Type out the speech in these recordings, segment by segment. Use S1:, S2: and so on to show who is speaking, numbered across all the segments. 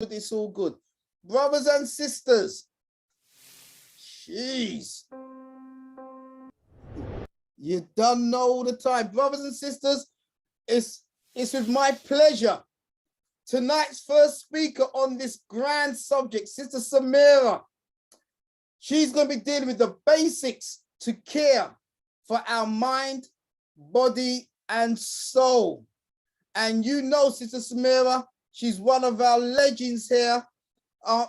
S1: It's all good. Brothers and sisters, jeez, you don't know all the time. Brothers and sisters, it's with my pleasure. Tonight's first speaker on this grand subject, Sister Samira. She's going to be dealing with the basics to care for our mind, body, and soul. And you know, Sister Samira, she's one of our legends here.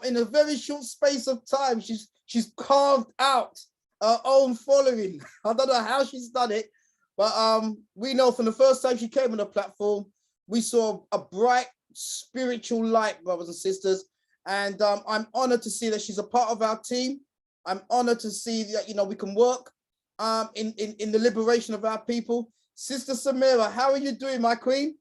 S1: In a very short space of time, she's carved out her own following. I don't know how she's done it, but we know from the first time she came on the platform, we saw a bright spiritual light, brothers and sisters. And I'm honored to see that she's a part of our team. I'm honored to see that, you know, we can work in the liberation of our people. Sister Samira, how are you doing, my queen?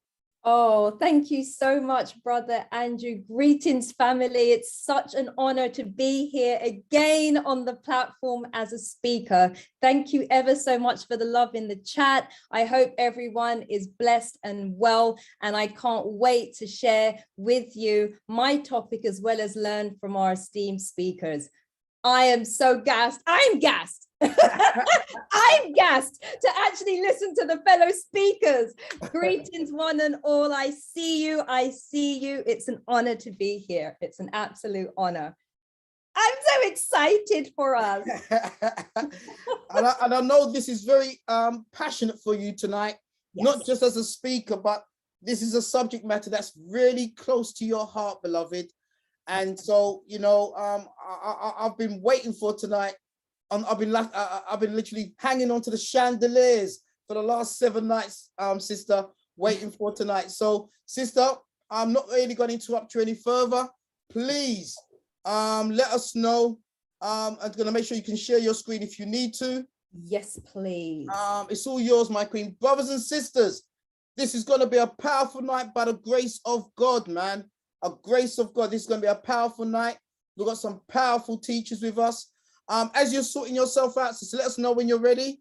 S2: Oh, thank you so much, Brother Andrew. Greetings, family. It's such an honor to be here again on the platform as a speaker. Thank you ever so much for the love in the chat. I hope everyone is blessed and well, and I can't wait to share with you my topic as well as learn from our esteemed speakers. I am so gassed. I'm gassed. I'm gassed to actually listen to the fellow speakers. Greetings, one and all. I see you. I see you. It's an honor to be here. It's an absolute honor. I'm so excited for us.
S1: and I know this is very passionate for you tonight, yes. Not just as a speaker, but this is a subject matter that's really close to your heart, beloved. And so, you know, I've been waiting for tonight. I've been literally hanging on to the chandeliers for the last 7 nights, sister, waiting for tonight. So, sister, I'm not really going to interrupt you any further. Please, let us know. I'm going to make sure you can share your screen if you need to.
S2: Yes, please.
S1: It's all yours, my queen. Brothers and sisters, this is going to be a powerful night by the grace of God, man. A grace of God. This is going to be a powerful night. We've got some powerful teachers with us. As you're sorting yourself out, sister, let us know when you're ready.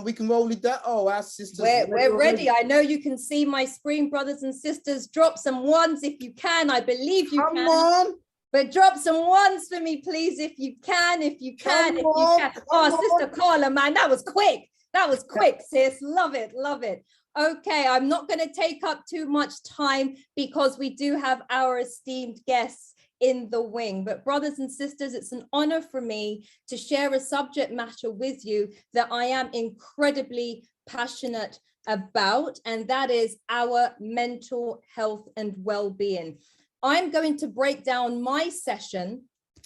S1: We can roll it down. Oh, our sisters.
S2: We're ready. I know you can see my screen, brothers and sisters. Drop some ones if you can. I believe you can.
S1: Come on.
S2: But drop some ones for me, please, if you can. If you can. Oh, Sister Carla, man, that was quick. That was quick, sis. Love it. Love it. Okay, I'm not going to take up too much time because we do have our esteemed guests in the wing. But brothers and sisters, it's an honor for me to share a subject matter with you that I am incredibly passionate about, and that is our mental health and well-being. I'm going to break down my session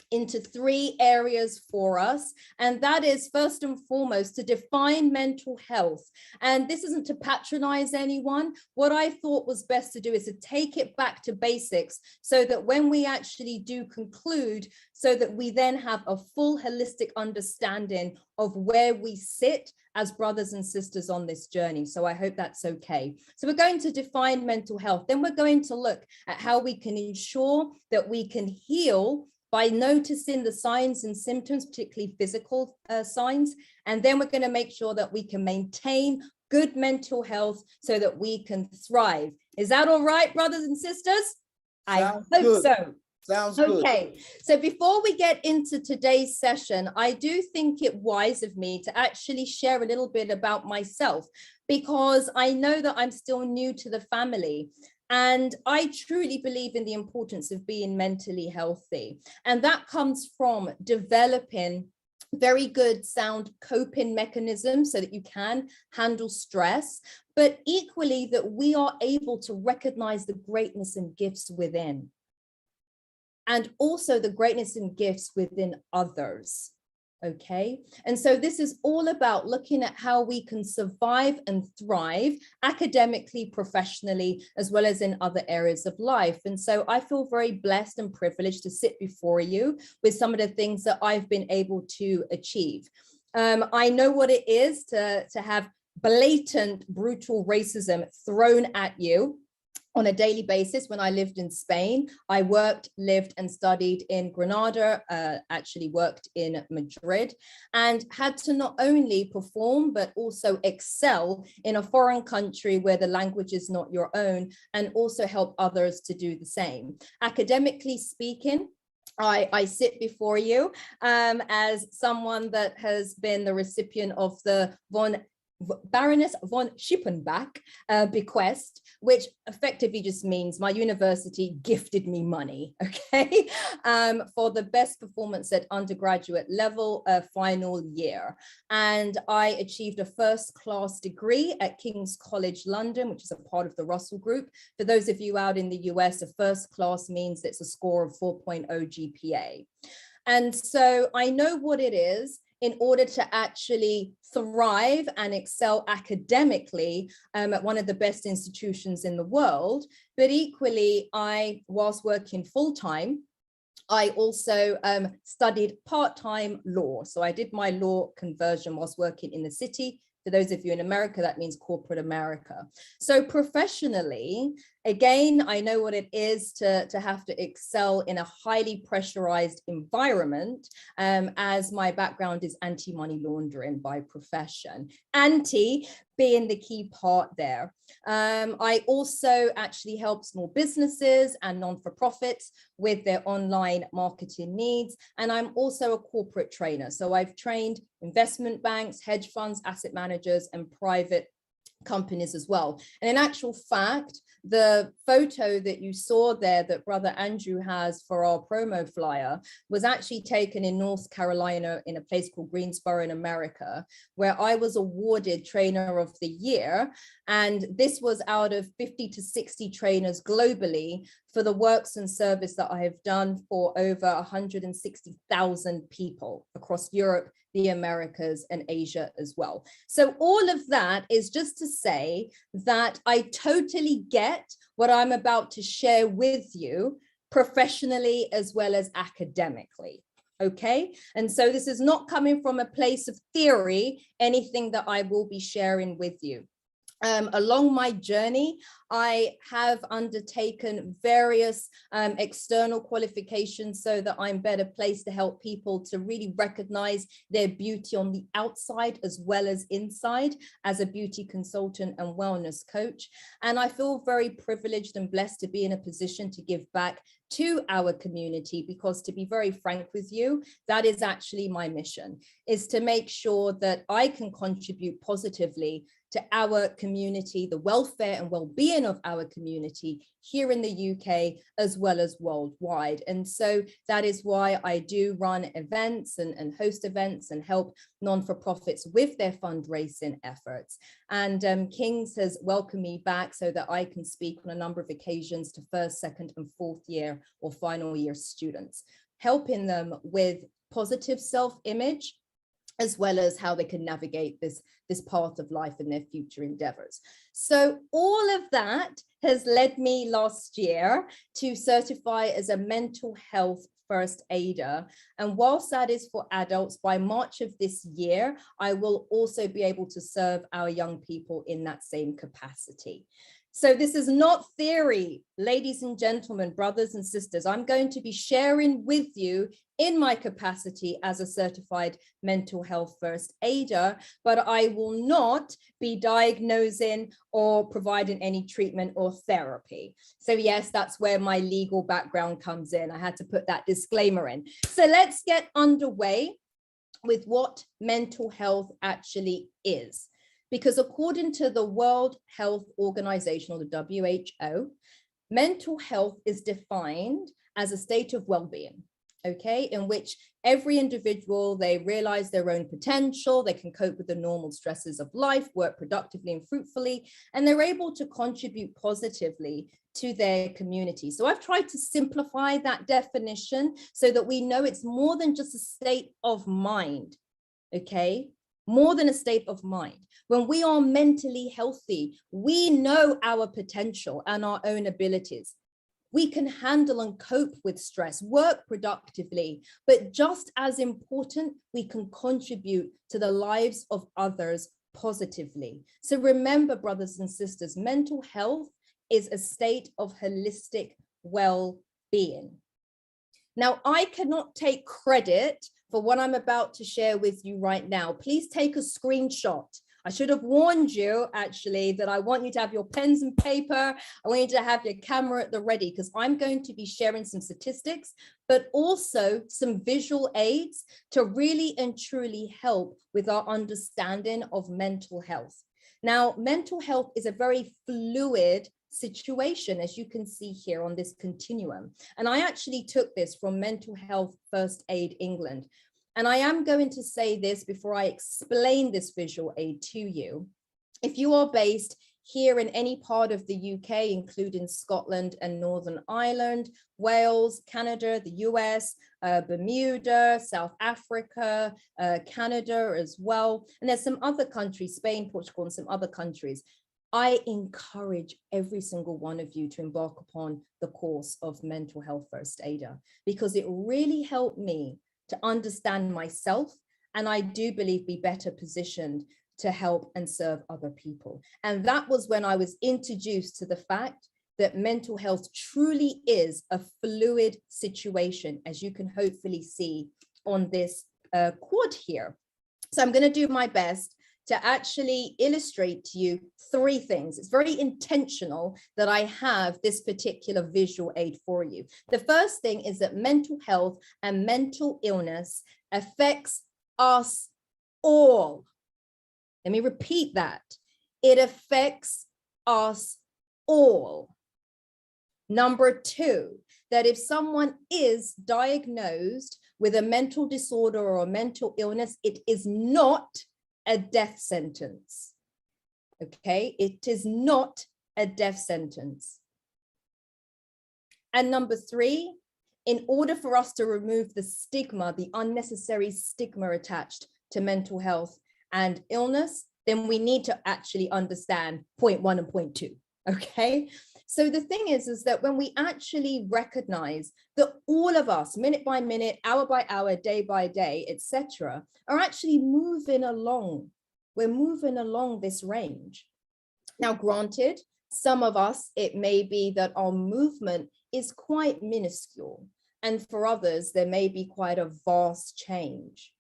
S2: into 3 areas for us, and that is first and foremost to define mental health. And this isn't to patronize anyone. What I thought was best to do is to take it back to basics so that when we actually do conclude, so that we then have a full holistic understanding of where we sit as brothers and sisters on this journey. So I hope that's okay. So we're going to define mental health. Then we're going to look at how we can ensure that we can heal by noticing the signs and symptoms, particularly physical signs. And then we're going to make sure that we can maintain good mental health so that we can thrive. Is that all right, brothers and sisters? I hope so.
S1: Sounds good.
S2: Okay, so before we get into today's session, I do think it wise of me to actually share a little bit about myself, because I know that I'm still new to the family. And I truly believe in the importance of being mentally healthy. And that comes from developing very good sound coping mechanisms so that you can handle stress, but equally that we are able to recognize the greatness and gifts within, and also the greatness and gifts within others. Okay, and so this is all about looking at how we can survive and thrive academically, professionally, as well as in other areas of life. And so I feel very blessed and privileged to sit before you with some of the things that I've been able to achieve. I know what it is to have blatant, brutal racism thrown at you. on a daily basis. When I lived in Spain, I worked, lived and studied in Granada, actually worked in Madrid, and had to not only perform, but also excel in a foreign country where the language is not your own, and also help others to do the same. Academically speaking, I sit before you as someone that has been the recipient of the Baroness von Schippenbach bequest, which effectively just means my university gifted me money, okay, for the best performance at undergraduate level final year. And I achieved a first-class degree at King's College London, which is a part of the Russell Group. For those of you out in the US, a first class means it's a score of 4.0 GPA. And so I know what it is in order to actually thrive and excel academically at one of the best institutions in the world. But equally, whilst working full-time, I also studied part-time law. So I did my law conversion whilst working in the city. For those of you in America, that means corporate America. So professionally, again, I know what it is to have to excel in a highly pressurized environment, as my background is anti-money laundering by profession. Anti being the key part there. I also actually help small businesses and non-for-profits with their online marketing needs. And I'm also a corporate trainer. So I've trained investment banks, hedge funds, asset managers, and private companies as well. And in actual fact, the photo that you saw there that Brother Andrew has for our promo flyer was actually taken in North Carolina in a place called Greensboro in America, where I was awarded Trainer of the Year. And this was out of 50 to 60 trainers globally for the works and service that I have done for over 160,000 people across Europe, the Americas, and Asia as well. So all of that is just to say that I totally get what I'm about to share with you professionally as well as academically. Okay, and so this is not coming from a place of theory, anything that I will be sharing with you. Along my journey, I have undertaken various external qualifications so that I'm better placed to help people to really recognize their beauty on the outside as well as inside as a beauty consultant and wellness coach. And I feel very privileged and blessed to be in a position to give back to our community, because to be very frank with you, that is actually my mission, is to make sure that I can contribute positively to our community, the welfare and well-being of our community here in the UK as well as worldwide. And so that is why I do run events and host events and help non-for-profits with their fundraising efforts. And King's has welcomed me back so that I can speak on a number of occasions to first, second, and fourth year or final year students, helping them with positive self-image, as well as how they can navigate this path of life in their future endeavors. So all of that has led me last year to certify as a mental health first aider. And whilst that is for adults, by March of this year, I will also be able to serve our young people in that same capacity. So this is not theory, ladies and gentlemen, brothers and sisters. I'm going to be sharing with you in my capacity as a certified mental health first aider, but I will not be diagnosing or providing any treatment or therapy. So yes, that's where my legal background comes in. I had to put that disclaimer in. So let's get underway with what mental health actually is. Because according to the World Health Organization, or the WHO, mental health is defined as a state of well-being, okay, in which every individual, they realize their own potential, they can cope with the normal stresses of life, work productively and fruitfully, and they're able to contribute positively to their community. So I've tried to simplify that definition so that we know it's more than just a state of mind, okay? More than a state of mind. When we are mentally healthy, we know our potential and our own abilities. We can handle and cope with stress, work productively, but just as important, we can contribute to the lives of others positively. So remember, brothers and sisters, mental health is a state of holistic well-being. Now, I cannot take credit for what I'm about to share with you right now. Please take a screenshot. I should have warned you actually that I want you to have your pens and paper. I want you to have your camera at the ready, because I'm going to be sharing some statistics, but also some visual aids to really and truly help with our understanding of mental health. Now, mental health is a very fluid situation, as you can see here on this continuum. And I actually took this from Mental Health First Aid England. And I am going to say this before I explain this visual aid to you. If you are based here in any part of the UK, including Scotland and Northern Ireland, Wales, Canada, the US, Bermuda, South Africa, Canada as well, and there's some other countries, Spain, Portugal, and some other countries, I encourage every single one of you to embark upon the course of Mental Health First Aider, because it really helped me to understand myself, and I do believe be better positioned to help and serve other people. And that was when I was introduced to the fact that mental health truly is a fluid situation, as you can hopefully see on this quad here. So I'm going to do my best to actually illustrate to you three things. It's very intentional that I have this particular visual aid for you. The first thing is that mental health and mental illness affects us all. Let me repeat that. It affects us all. Number two, that if someone is diagnosed with a mental disorder or a mental illness, it is not a death sentence. Okay, it is not a death sentence. And number three, in order for us to remove the stigma, the unnecessary stigma attached to mental health and illness, then we need to actually understand point one and point two. Okay, so the thing is that when we actually recognize that all of us, minute by minute, hour by hour, day by day, etc., are actually moving along. We're moving along this range. Now, granted, some of us, it may be that our movement is quite minuscule, and for others, there may be quite a vast change.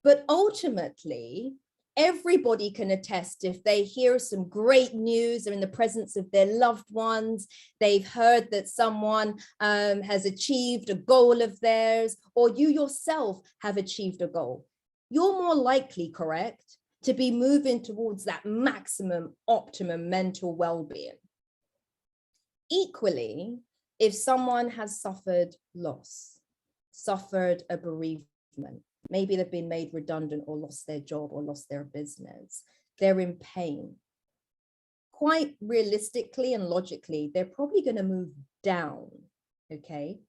S2: But ultimately, everybody can attest if they hear some great news, they're in the presence of their loved ones, they've heard that someone has achieved a goal of theirs, or you yourself have achieved a goal. You're more likely, correct, to be moving towards that maximum, optimum mental well-being. Equally, if someone has suffered loss, suffered a bereavement, maybe they've been made redundant or lost their job or lost their business, they're in pain. Quite realistically and logically, they're probably going to move down, okay,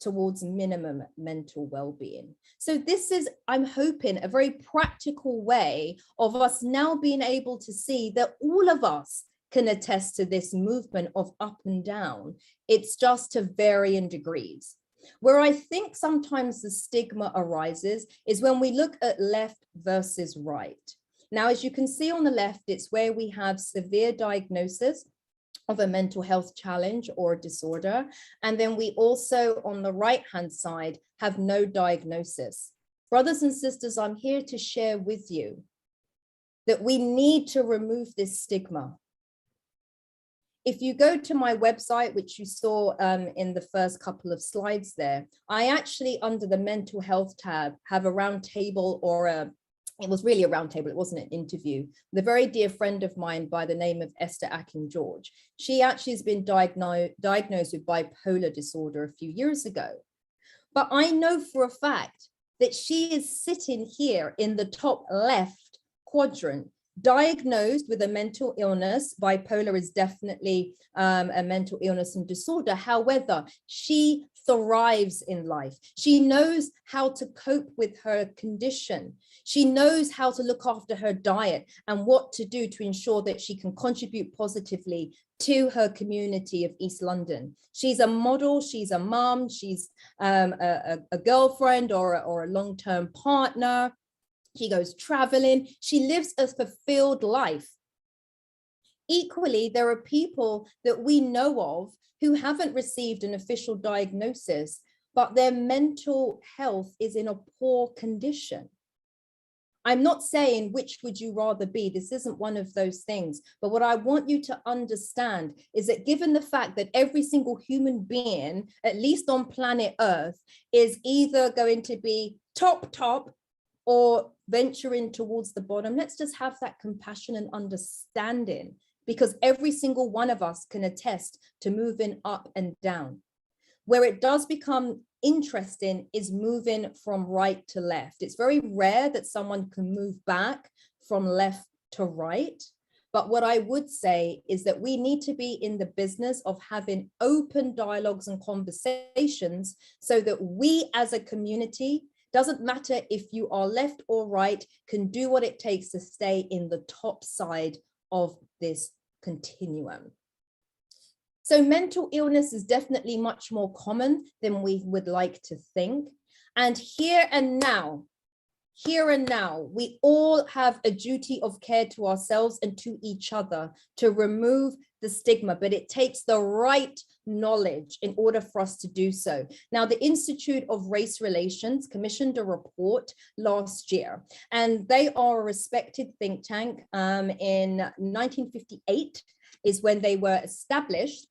S2: towards minimum mental well-being. So this is, I'm hoping, a very practical way of us now being able to see that all of us can attest to this movement of up and down. It's just to varying degrees. Where I think sometimes the stigma arises is when we look at left versus right. Now, as you can see on the left, it's where we have severe diagnosis of a mental health challenge or disorder. And then we also, on the right-hand side, have no diagnosis. Brothers and sisters, I'm here to share with you that we need to remove this stigma. If you go to my website, which you saw in the first couple of slides there, I actually, under the mental health tab, have a round table, or it was really a round table, it wasn't an interview, with a very dear friend of mine by the name of Esther Akin-George. She actually has been diagnosed with bipolar disorder a few years ago. But I know for a fact that she is sitting here in the top left quadrant, diagnosed with a mental illness. Bipolar is definitely a mental illness and disorder. However, she thrives in life. She knows how to cope with her condition. She knows how to look after her diet and what to do to ensure that she can contribute positively to her community of East London. She's a model, she's a mom, she's a girlfriend or a long-term partner. She goes traveling. She lives a fulfilled life. Equally, there are people that we know of who haven't received an official diagnosis, but their mental health is in a poor condition. I'm not saying which would you rather be. This isn't one of those things. But what I want you to understand is that given the fact that every single human being, at least on planet Earth, is either going to be top or venturing towards the bottom, let's just have that compassion and understanding, because every single one of us can attest to moving up and down. Where it does become interesting is moving from right to left. It's very rare that someone can move back from left to right. But what I would say is that we need to be in the business of having open dialogues and conversations so that we as a community, doesn't matter if you are left or right, can do what it takes to stay in the top side of this continuum. So mental illness is definitely much more common than we would like to think. And here and now, we all have a duty of care to ourselves and to each other to remove the stigma, but it takes the right knowledge in order for us to do so. Now, the Institute of Race Relations commissioned a report last year, and they are a respected think tank. In 1958 is when they were established.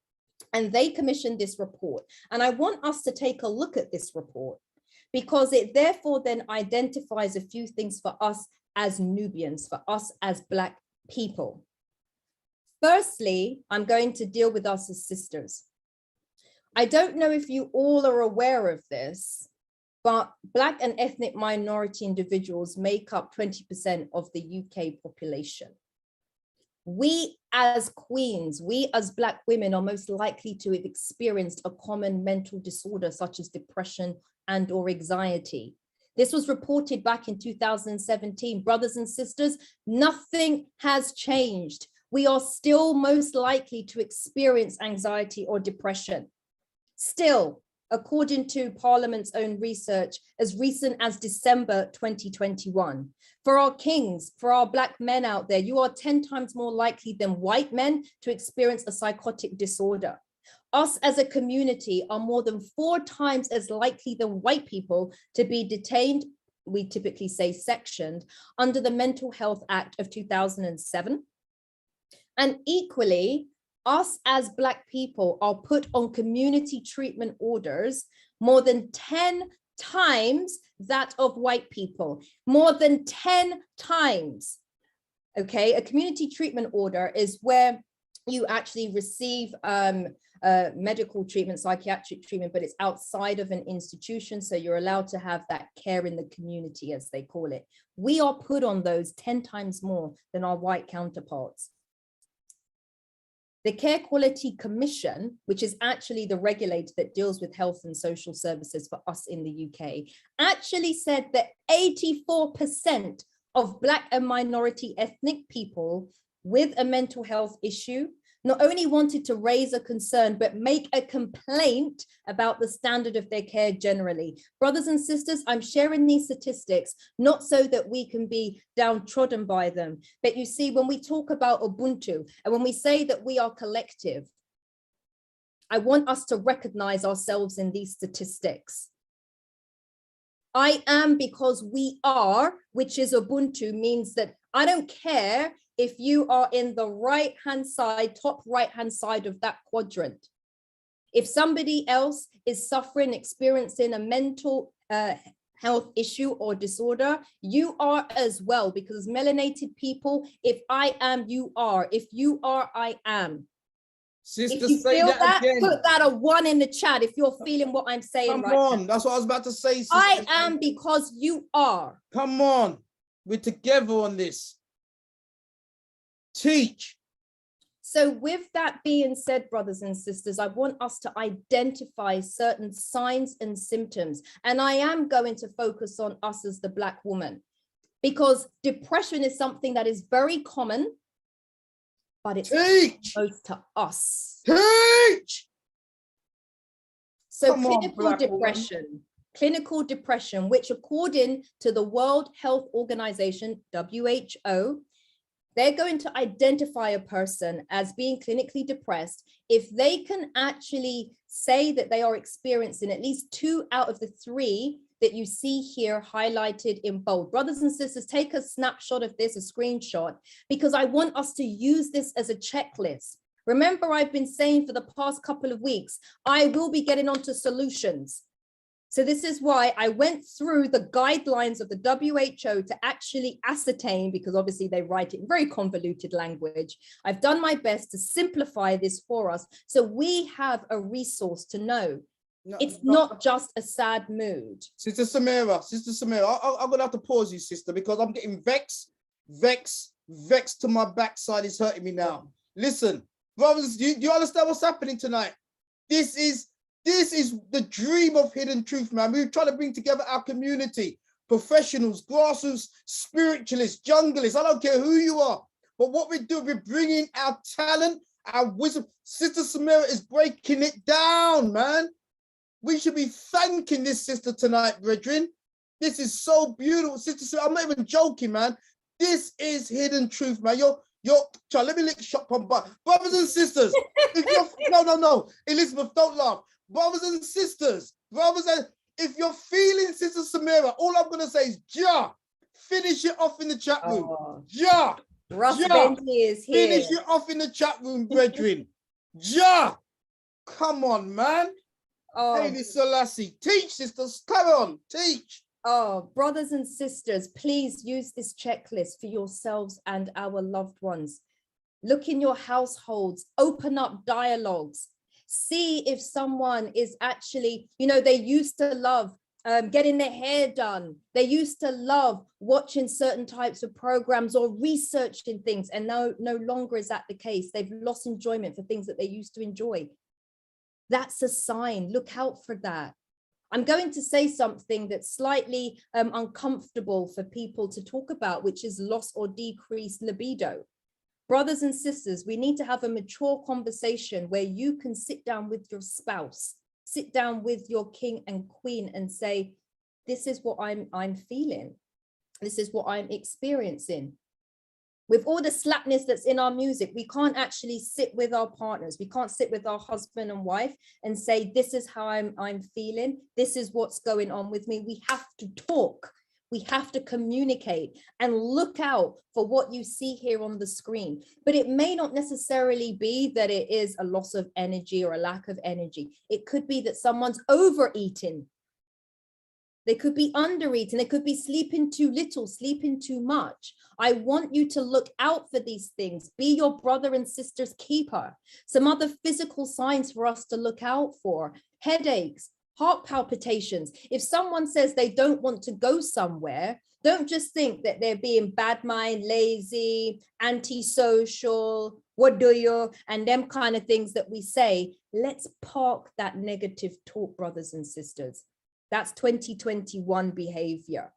S2: And they commissioned this report. And I want us to take a look at this report because it therefore then identifies a few things for us as Nubians, for us as Black people. Firstly, I'm going to deal with us as sisters. I don't know if you all are aware of this, but Black and ethnic minority individuals make up 20% of the UK population. We as queens, we as Black women are most likely to have experienced a common mental disorder such as depression and or anxiety. This was reported back in 2017. Brothers and sisters, nothing has changed. We are still most likely to experience anxiety or depression. Still, according to Parliament's own research, as recent as December 2021. For our kings, for our Black men out there, you are 10 times more likely than white men to experience a psychotic disorder. Us as a community are more than 4 times as likely than white people to be detained, we typically say sectioned, under the Mental Health Act of 2007. And equally, us as Black people are put on community treatment orders more than 10 times that of white people, more than 10 times. Okay, a community treatment order is where you actually receive medical treatment, psychiatric treatment, but it's outside of an institution. So you're allowed to have that care in the community, as they call it. We are put on those 10 times more than our white counterparts. The Care Quality Commission, which is actually the regulator that deals with health and social services for us in the UK, actually said that 84% of Black and minority ethnic people with a mental health issue not only wanted to raise a concern, but make a complaint about the standard of their care generally. Brothers and sisters, I'm sharing these statistics, not so that we can be downtrodden by them, but you see, when we talk about Ubuntu, and when we say that we are collective, I want us to recognize ourselves in these statistics. I am because we are, which is Ubuntu, means that I don't care if you are in the right-hand side, top right-hand side of that quadrant. If somebody else is suffering, experiencing a mental health issue or disorder, you are as well, because melanated people, if I am, you are. If you are, I am.
S1: Sister,
S2: if you
S1: say
S2: feel
S1: that again.
S2: put that a 1 in the chat if you're feeling what I'm saying.
S1: Come
S2: right
S1: on,
S2: now.
S1: that's what I was about to say, sister.
S2: I am because you are.
S1: Come on, we're together on this. Teach.
S2: So with that being said, brothers and sisters, I want us to identify certain signs and symptoms. And I am going to focus on us as the Black woman, because depression is something that is very common, but it's close to us.
S1: Teach.
S2: So
S1: Come on,
S2: clinical depression, which according to the World Health Organization, WHO, They're going to identify a person as being clinically depressed if they can actually say that they are experiencing at least 2 out of the 3 that you see here highlighted in bold. Brothers and sisters, take a snapshot of this, a screenshot, because I want us to use this as a checklist. Remember, I've been saying for the past couple of weeks, I will be getting onto solutions. So this is why I went through the guidelines of the WHO to actually ascertain, because obviously they write it in very convoluted language. I've done my best to simplify this for us so we have a resource to know. It's not just a sad mood.
S1: Sister Samira, I'm gonna have to pause you, sister, because I'm getting vexed to my backside. Is hurting me now. Listen, brothers, do you understand what's happening tonight? This is the dream of Hidden Truth, man. We're trying to bring together our community, professionals, grassroots, spiritualists, junglists. I don't care who you are, but what we do, we're bringing our talent, our wisdom. Sister Samira is breaking it down, man. We should be thanking this sister tonight, brethren. This is so beautiful, sister Samira. I'm not even joking, man. This is Hidden Truth, man. Let me lick shop on butt. Brothers and sisters, if you're no, Elizabeth, don't laugh. Brothers and sisters, if you're feeling Sister Samira, all I'm gonna say is finish it off in the chat room.
S2: Ross Bentley is here.
S1: Finish it off in the chat room, brethren. Come on, man. Haile Selassie, teach, sisters. Come on, teach.
S2: Brothers and sisters, please use this checklist for yourselves and our loved ones. Look in your households, open up dialogues. See if someone is actually, they used to love getting their hair done. They used to love watching certain types of programs or researching things, and no longer is that the case. They've lost enjoyment for things that they used to enjoy. That's a sign. Look out for that. I'm going to say something that's slightly uncomfortable for people to talk about, which is loss or decreased libido. Brothers and sisters, we need to have a mature conversation where you can sit down with your spouse, sit down with your king and queen and say, this is what I'm feeling. This is what I'm experiencing. With all the slapness that's in our music, we can't actually sit with our partners. We can't sit with our husband and wife and say, this is how I'm feeling. This is what's going on with me. We have to talk. We have to communicate and look out for what you see here on the screen. But it may not necessarily be that it is a loss of energy or a lack of energy. It could be that someone's overeating. They could be undereating. They could be sleeping too little, sleeping too much. I want you to look out for these things. Be your brother and sister's keeper. Some other physical signs for us to look out for: headaches, heart palpitations. If someone says they don't want to go somewhere, don't just think that they're being bad mind, lazy, antisocial, what do you, and them kind of things that we say. Let's park that negative talk, brothers and sisters. That's 2021 behavior.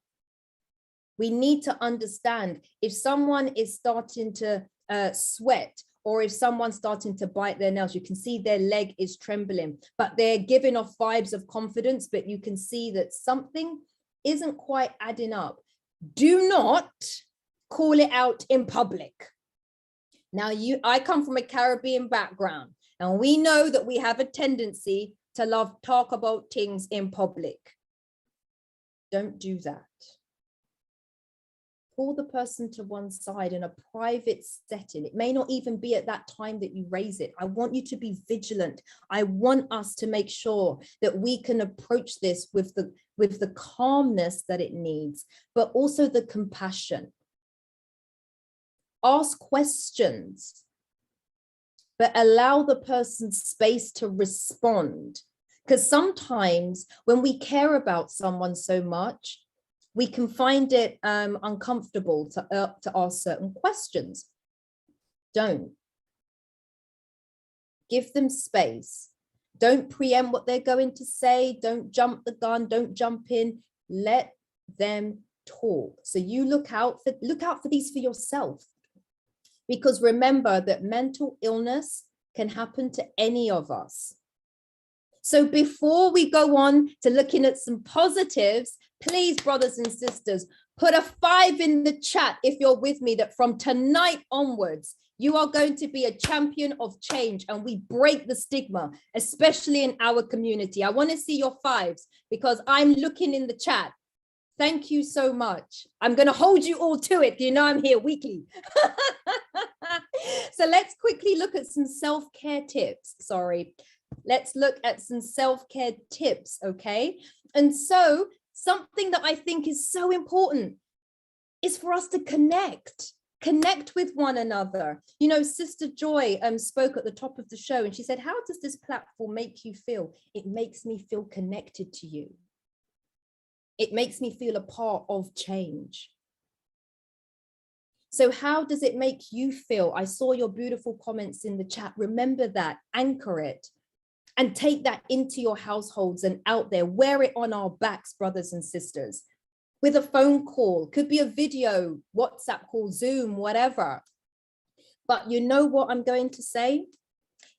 S2: We need to understand if someone is starting to sweat, or if someone's starting to bite their nails, you can see their leg is trembling, but they're giving off vibes of confidence, but you can see that something isn't quite adding up. Do not call it out in public. Now, I come from a Caribbean background, and we know that we have a tendency to talk about things in public. Don't do that. Pull the person to one side in a private setting. It may not even be at that time that you raise it. I want you to be vigilant. I want us to make sure that we can approach this with the calmness that it needs, but also the compassion. Ask questions, but allow the person space to respond. Because sometimes when we care about someone so much, we can find it uncomfortable to ask certain questions. Don't. Give them space. Don't preempt what they're going to say. Don't jump the gun. Don't jump in. Let them talk. So you look out for these for yourself. Because remember that mental illness can happen to any of us. So before we go on to looking at some positives, please, brothers and sisters, Put a 5 in the chat if you're with me, that from tonight onwards, you are going to be a champion of change and we break the stigma, especially in our community. I want to see your 5s because I'm looking in the chat. Thank you so much. I'm going to hold you all to it. You know, I'm here weekly. So let's quickly look at some self-care tips. Let's look at some self-care tips. Okay. And so something that I think is so important is for us to connect with one another. You know, Sister Joy spoke at the top of the show and she said, how does this platform make you feel? It makes me feel connected to you. It makes me feel a part of change. So how does it make you feel? I saw your beautiful comments in the chat. Remember that, anchor it, and take that into your households and out there. Wear it on our backs, brothers and sisters, with a phone call, could be a video, WhatsApp call, Zoom, whatever. But you know what I'm going to say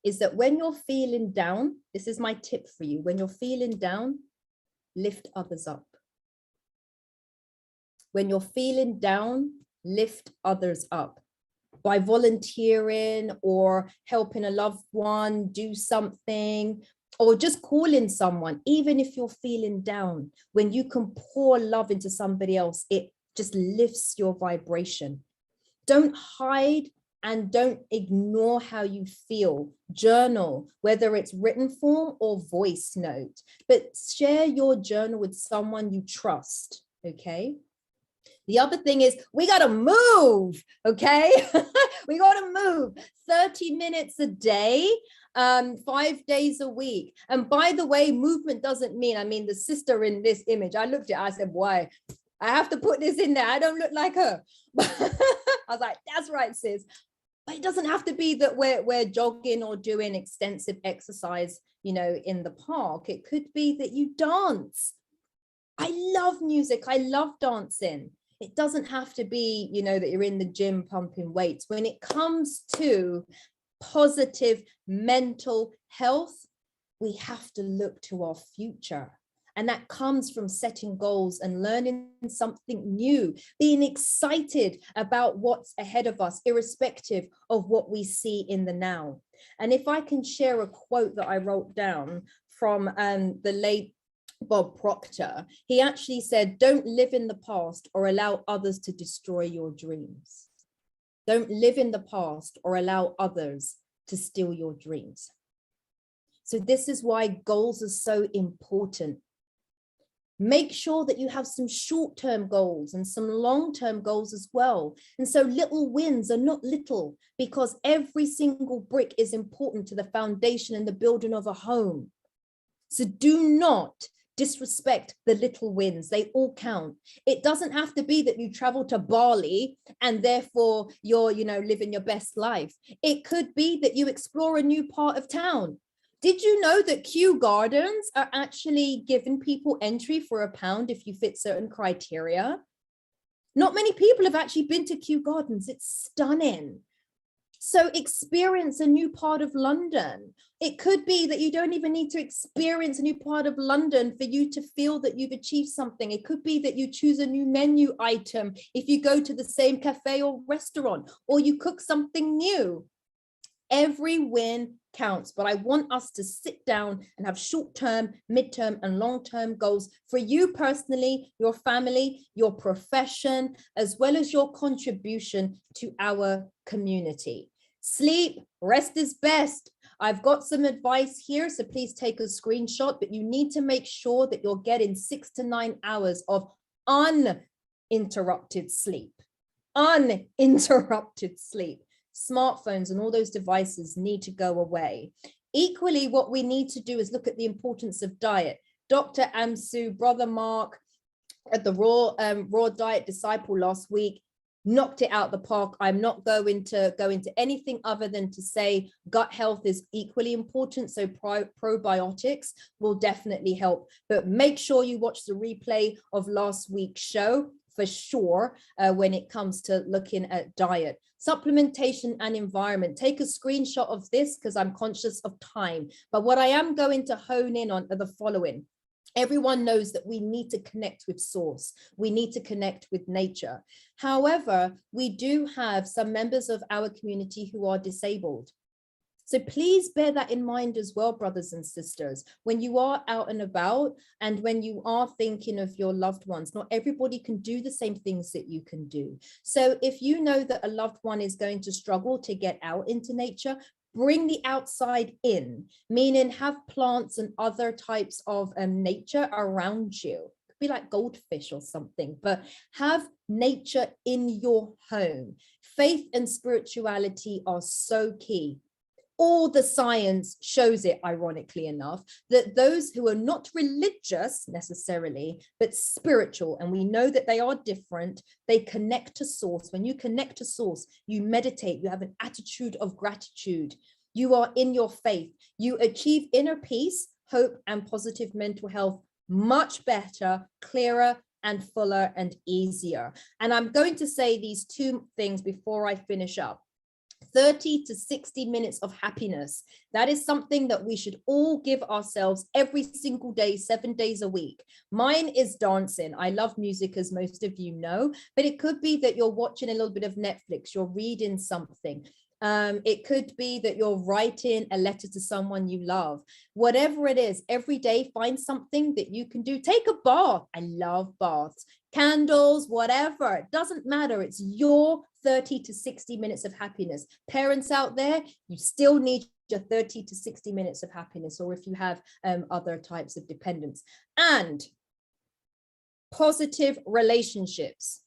S2: is that when you're feeling down, this is my tip for you. When you're feeling down, lift others up. When you're feeling down, lift others up by volunteering or helping a loved one do something, or just calling someone. Even if you're feeling down, when you can pour love into somebody else, it just lifts your vibration. Don't hide and don't ignore how you feel. Journal, whether it's written form or voice note, but share your journal with someone you trust, okay? The other thing is we got to move, okay? We got to move 30 minutes a day, 5 days a week. And by the way, movement doesn't mean, I mean, the sister in this image, I looked at her, I said, why? I have to put this in there. I don't look like her. I was like, that's right, sis. But it doesn't have to be that we're jogging or doing extensive exercise, you know, in the park. It could be that you dance. I love music. I love dancing. It doesn't have to be, you know, that you're in the gym pumping weights. When it comes to positive mental health, we have to look to our future. And that comes from setting goals and learning something new, being excited about what's ahead of us, irrespective of what we see in the now. And if I can share a quote that I wrote down from the late Bob Proctor, he actually said, don't live in the past or allow others to destroy your dreams. Don't live in the past or allow others to steal your dreams. So this is why goals are so important. Make sure that you have some short-term goals and some long-term goals as well. And so little wins are not little, because every single brick is important to the foundation and the building of a home. So do not disrespect the little wins. They all count. It doesn't have to be that you travel to Bali and therefore you're, you know, living your best life. It could be that you explore a new part of town. Did you know that Kew Gardens are actually giving people entry for £1 if you fit certain criteria? Not many people have actually been to Kew Gardens. It's stunning. So experience a new part of London. It could be that you don't even need to experience a new part of London for you to feel that you've achieved something. It could be that you choose a new menu item if you go to the same cafe or restaurant, or you cook something new. Every win counts, but I want us to sit down and have short-term, mid-term, and long-term goals for you personally, your family, your profession, as well as your contribution to our community. Sleep, rest is best. I've got some advice here, so please take a screenshot, but you need to make sure that you're getting 6 to 9 hours of uninterrupted sleep. Uninterrupted sleep. Smartphones and all those devices need to go away. Equally, what we need to do is look at the importance of diet. Dr. Amsu, Brother Mark at the Raw Diet Disciple last week knocked it out the park. I'm not going to go into anything other than to say gut health is equally important. So probiotics will definitely help, but make sure you watch the replay of last week's show for sure when it comes to looking at diet. Supplementation and environment. Take a screenshot of this because I'm conscious of time. But what I am going to hone in on are the following. Everyone knows that we need to connect with source. We need to connect with nature. However, we do have some members of our community who are disabled. So please bear that in mind as well, brothers and sisters, when you are out and about and when you are thinking of your loved ones. Not everybody can do the same things that you can do. So if you know that a loved one is going to struggle to get out into nature, bring the outside in, meaning have plants and other types of nature around you. Could be like goldfish or something, but have nature in your home. Faith and spirituality are so key. All the science shows it, ironically enough, that those who are not religious necessarily, but spiritual, and we know that they are different, they connect to source. When you connect to source, you meditate, you have an attitude of gratitude, you are in your faith, you achieve inner peace, hope, and positive mental health much better, clearer, and fuller and easier. And I'm going to say these two things before I finish up. 30 to 60 minutes of happiness. That is something that we should all give ourselves every single day, 7 days a week. Mine is dancing. I love music, as most of you know, but it could be that you're watching a little bit of Netflix, you're reading something. It could be that you're writing a letter to someone you love. Whatever it is, every day, find something that you can do. Take a bath. I love baths. Candles, whatever. It doesn't matter. It's your 30 to 60 minutes of happiness. Parents out there, you still need your 30 to 60 minutes of happiness, or if you have other types of dependence. And positive relationships.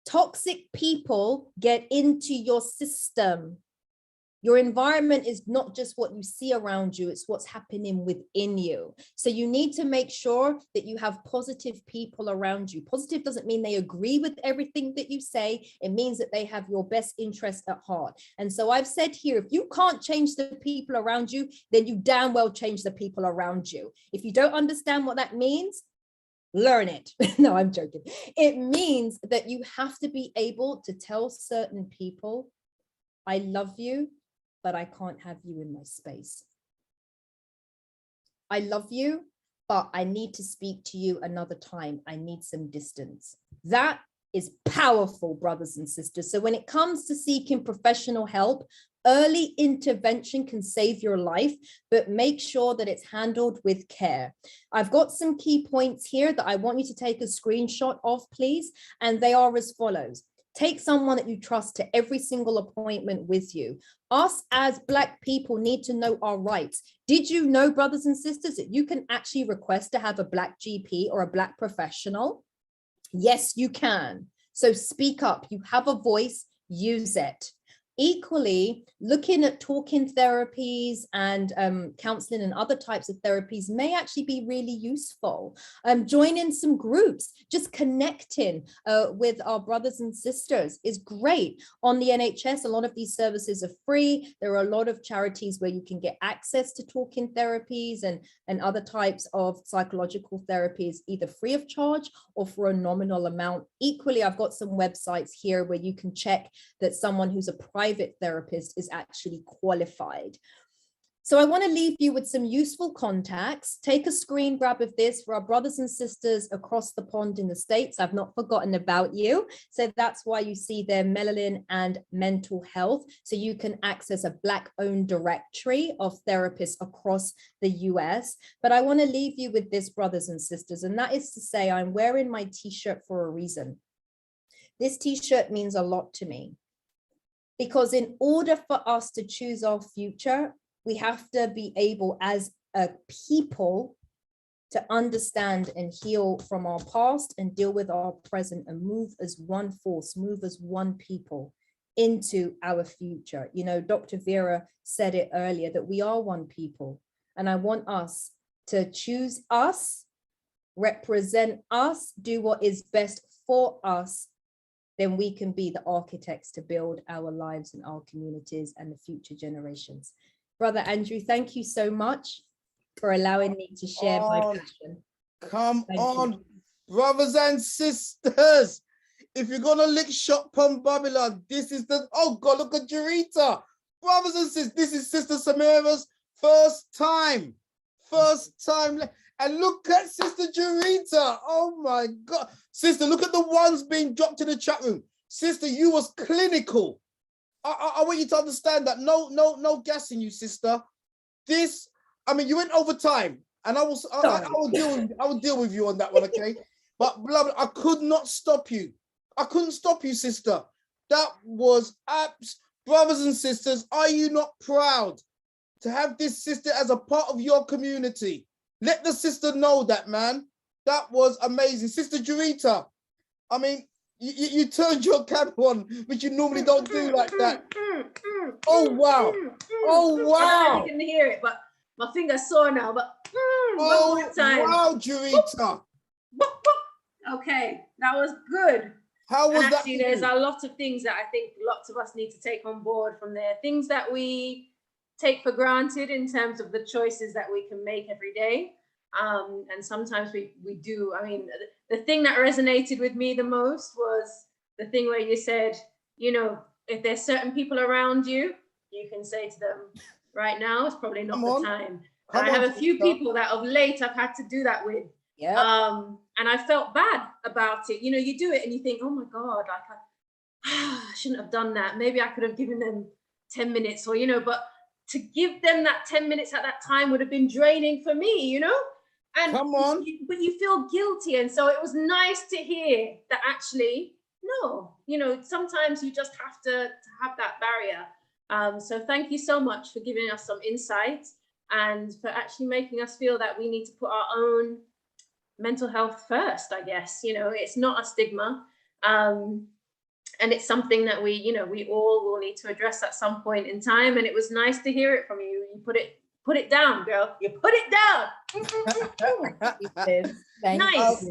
S2: Toxic people get into your system. Your environment is not just what you see around you, it's what's happening within you. So you need to make sure that you have positive people around you. Positive doesn't mean they agree with everything that you say. It means that they have your best interest at heart. And so I've said here, if you can't change the people around you, then you damn well change the people around you. If you don't understand what that means, learn it. No, I'm joking. It means that you have to be able to tell certain people, I love you, but I can't have you in my space. I love you, but I need to speak to you another time. I need some distance. That is powerful, brothers and sisters. So when it comes to seeking professional help, early intervention can save your life, but make sure that it's handled with care. I've got some key points here that I want you to take a screenshot of, please. And they are as follows. Take someone that you trust to every single appointment with you. Us as Black people need to know our rights. Did you know, brothers and sisters, that you can actually request to have a Black GP or a Black professional? Yes, you can. So speak up. You have a voice, use it. Equally, looking at talking therapies and counseling and other types of therapies may actually be really useful. Joining some groups, just connecting with our brothers and sisters is great. On the NHS, a lot of these services are free. There are a lot of charities where you can get access to talking therapies and other types of psychological therapies, either free of charge or for a nominal amount. Equally, I've got some websites here where you can check that someone who's a private therapist is actually qualified. So I want to leave you with some useful contacts. Take a screen grab of this for our brothers and sisters across the pond in the States. I've not forgotten about you. So that's why you see their Melanin and mental health. So you can access a Black-owned directory of therapists across the US. But I want to leave you with this, brothers and sisters, and that is to say, I'm wearing my t-shirt for a reason. This t-shirt means a lot to me. Because in order for us to choose our future, we have to be able as a people to understand and heal from our past and deal with our present and move as one force, move as one people into our future. You know, Dr. Vera said it earlier that we are one people. And I want us to choose us, represent us, do what is best for us. Then we can be the architects to build our lives and our communities and the future generations. Brother Andrew, thank you so much for allowing me to share my passion.
S1: Come on, brothers and sisters. If you're going to lick shot from Babylon, this is the, oh God, look at Jarita. Brothers and sisters, this is Sister Samira's first time. And look at Sister Jurita. Oh my God. Sister, look at the ones being dropped in the chat room. Sister, you was clinical. I want you to understand that. No gassing you, sister. This, I mean, you went over time, and I will deal with you on that one, okay? But beloved, I could not stop you. I couldn't stop you, sister. That was brothers and sisters. Are you not proud to have this sister as a part of your community? Let the sister know that, man. That was amazing, Sister Jurita. I mean, you turned your camera on, which you normally don't do like that. Oh wow! Oh wow!
S3: You can hear it, but my finger's sore now. But
S1: oh
S3: one more time.
S1: Wow, Jurita!
S3: Okay, that was good.
S1: How was that?
S3: Actually, there's a lot of things that I think lots of us need to take on board from there. Things that we take for granted in terms of the choices that we can make every day. And sometimes we do. I mean, the thing that resonated with me the most was the thing where you said, you know, if there's certain people around you, you can say to them, right now is probably not the time. I have a few people that of late I've had to do that with.
S2: Yeah.
S3: And I felt bad about it. You know, you do it and you think, oh my God, like I shouldn't have done that. Maybe I could have given them 10 minutes or, you know, but to give them that 10 minutes at that time would have been draining for me, you know? And
S1: come on.
S3: But you feel guilty. And so it was nice to hear that actually, no, you know, sometimes you just have to have that barrier. So thank you so much for giving us some insight and for actually making us feel that we need to put our own mental health first, I guess. You know, it's not a stigma. And it's something that we all will need to address at some point in time. And it was nice to hear it from you. You put it down, girl. You put it down. Nice.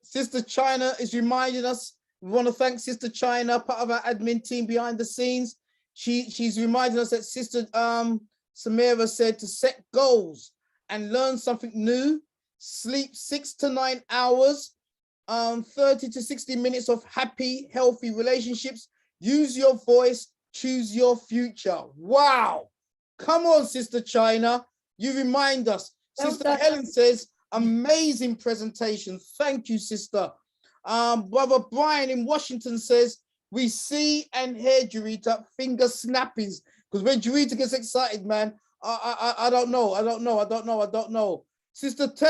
S1: Sister China is reminding us. We want to thank Sister China, part of our admin team behind the scenes. She's reminding us that Sister Samira said to set goals and learn something new. Sleep 6 to 9 hours. 30 to 60 minutes of happy, healthy relationships. Use your voice, choose your future. Wow. Come on, Sister China. You remind us. Sister Helen says, amazing presentation. Thank you, sister. Brother Brian in Washington says, we see and hear Jurita finger snappings. Because when Jurita gets excited, man, I don't know. Sister